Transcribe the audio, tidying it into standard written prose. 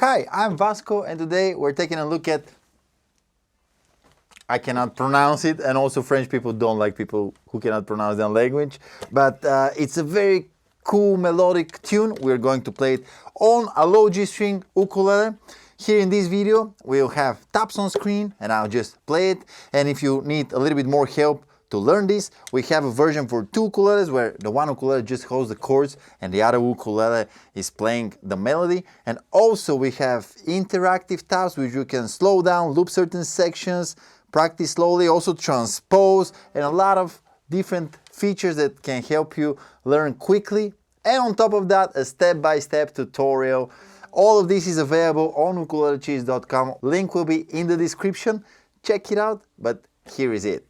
Hi, I'm Vasco, and today we're taking a look at, I cannot pronounce it, and also French people don't like people who cannot pronounce their language, but it's a very cool melodic tune. We're going to play it on a low G string ukulele. Here in this video we'll have taps on screen and I'll just play it, and if you need a little bit more help to learn this, we have a version for two ukuleles where the one ukulele just holds the chords and the other ukulele is playing the melody. And also we have interactive tabs which you can slow down, loop certain sections, practice slowly, also transpose, and a lot of different features that can help you learn quickly. And on top of that, a step-by-step tutorial. All of this is available on ukulelecheese.com. Link will be in the description. Check it out, but here is it.